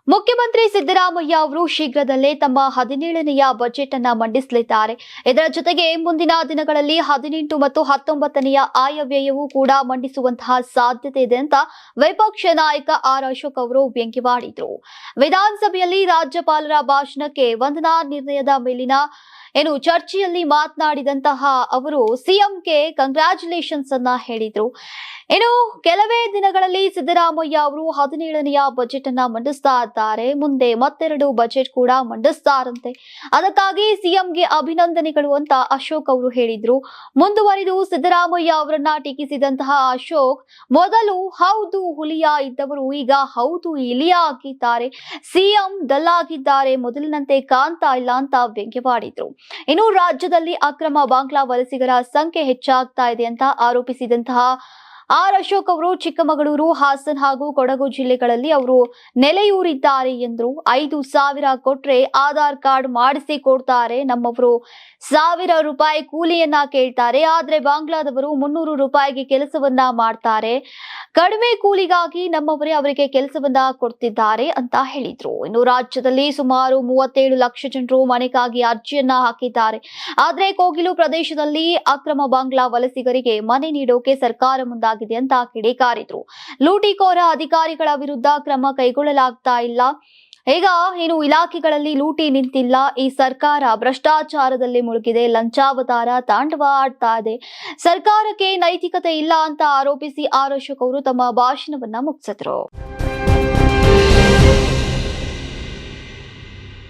ಮುಖ್ಯಮಂತ್ರಿ ಸಿದ್ದರಾಮಯ್ಯ ಅವರು ಶೀಘ್ರದಲ್ಲೇ ತಮ್ಮ 17ನೆಯ ಬಜೆಟ್ ಅನ್ನು ಮಂಡಿಸಲಿದ್ದಾರೆ. ಇದರ ಜೊತೆಗೆ ಮುಂದಿನ ದಿನಗಳಲ್ಲಿ 18 ಮತ್ತು 19ನೆಯ ಆಯವ್ಯಯವೂ ಕೂಡ ಮಂಡಿಸುವಂತಹ ಸಾಧ್ಯತೆ ಇದೆ ಅಂತ ವಿಪಕ್ಷ ನಾಯಕ ಆರ್ ಅಶೋಕ್ ಅವರು ವ್ಯಂಗ್ಯವಾಡಿದರು. ವಿಧಾನಸಭೆಯಲ್ಲಿ ರಾಜ್ಯಪಾಲರ ಭಾಷಣಕ್ಕೆ ವಂದನಾ ನಿರ್ಣಯದ ಮೇಲಿನ ಚರ್ಚೆಯಲ್ಲಿ ಮಾತನಾಡಿದಂತಹ ಅವರು ಸಿಎಂಗೆ ಕಂಗ್ರಾಚುಲೇಷನ್ಸ್ ಅನ್ನ ಹೇಳಿದ್ರು. ಕೆಲವೇ ದಿನಗಳಲ್ಲಿ ಸಿದ್ದರಾಮಯ್ಯ ಅವರು 17ನೆಯ ಬಜೆಟ್ ಅನ್ನ ಮಂಡಿಸ್ತಾ ಇದ್ದಾರೆ. ಮುಂದೆ ಮತ್ತೆರಡು ಬಜೆಟ್ ಕೂಡ ಮಂಡಿಸ್ತಾರಂತೆ. ಅದಕ್ಕಾಗಿ ಸಿಎಂಗೆ ಅಭಿನಂದನೆಗಳು ಅಂತ ಅಶೋಕ್ ಅವರು ಹೇಳಿದ್ರು. ಮುಂದುವರಿದು ಸಿದ್ದರಾಮಯ್ಯ ಅವರನ್ನ ಟೀಕಿಸಿದಂತಹ ಅಶೋಕ್, ಮೊದಲು ಹೌದು ಹುಲಿಯ ಇದ್ದವರು ಈಗ ಹೌದು ಇಲಿಯ ಆಗಿದ್ದಾರೆ. ಸಿಎಂ ಡಲ್ ಆಗಿದ್ದಾರೆ, ಮೊದಲಿನಂತೆ ಕಾಣ್ತಾ ಇಲ್ಲ ಅಂತ ವ್ಯಂಗ್ಯವಾಡಿದ್ರು. ರಾಜ್ಯದಲ್ಲಿ ಅಕ್ರಮ ಬಾಂಗ್ಲಾ ವಲಸಿಗರ ಸಂಖ್ಯೆ ಹೆಚ್ಚಾಗ್ತಾ ಇದೆ ಅಂತ ಆರೋಪಿಸಿದಂತಹ ಆರ್ ಅಶೋಕ್ ಅವರು ಚಿಕ್ಕಮಗಳೂರು, ಹಾಸನ ಹಾಗೂ ಕೊಡಗು ಜಿಲ್ಲೆಗಳಲ್ಲಿ ಅವರು ನೆಲೆಯೂರಿದ್ದಾರೆ ಎಂದರು. 5,000 ಕೊಟ್ರೆ ಆಧಾರ್ ಕಾರ್ಡ್ ಮಾಡಿಸಿ ಕೊಡ್ತಾರೆ. ನಮ್ಮವರು 1,000 ರೂಪಾಯಿ ಕೂಲಿಯನ್ನ ಕೇಳ್ತಾರೆ. ಆದ್ರೆ ಬಾಂಗ್ಲಾದವರು 300 ರೂಪಾಯಿಗೆ ಕೆಲಸವನ್ನ ಮಾಡ್ತಾರೆ. ಕಡಿಮೆ ಕೂಲಿಗಾಗಿ ನಮ್ಮವರೇ ಅವರಿಗೆ ಕೆಲಸವನ್ನ ಕೊಡ್ತಿದ್ದಾರೆ ಅಂತ ಹೇಳಿದ್ರು. ರಾಜ್ಯದಲ್ಲಿ ಸುಮಾರು 37 ಲಕ್ಷ ಜನರು ಮನೆಗಾಗಿ ಅರ್ಜಿಯನ್ನ ಹಾಕಿದ್ದಾರೆ. ಆದ್ರೆ ಕೋಗಿಲು ಪ್ರದೇಶದಲ್ಲಿ ಅಕ್ರಮ ಬಾಂಗ್ಲಾ ವಲಸಿಗರಿಗೆ ಮನೆ ನೀಡೋಕೆ ಸರ್ಕಾರ ಮುಂದಾಗಿದೆ ಅಂತ ಕಿಡಿಕಾರಿದ್ರು. ಲೂಟಿಕೋರ ಅಧಿಕಾರಿಗಳ ವಿರುದ್ಧ ಕ್ರಮ ಕೈಗೊಳ್ಳಲಾಗ್ತಾ ಇಲ್ಲ. ಈಗ ಇಲಾಖೆಗಳಲ್ಲಿ ಲೂಟಿ ನಿಂತಿಲ್ಲ. ಈ ಸರ್ಕಾರ ಭ್ರಷ್ಟಾಚಾರದಲ್ಲಿ ಮುಳುಗಿದೆ, ಲಂಚಾವತಾರ ತಾಂಡವ ಆಡ್ತಾ ಇದೆ. ಸರ್ಕಾರಕ್ಕೆ ನೈತಿಕತೆ ಇಲ್ಲ ಅಂತ ಆರೋಪಿಸಿ ಆರ್ ಅಶೋಕ್ ಅವರು ತಮ್ಮ ಭಾಷಣವನ್ನ ಮುಗಿಸಿದ್ರು.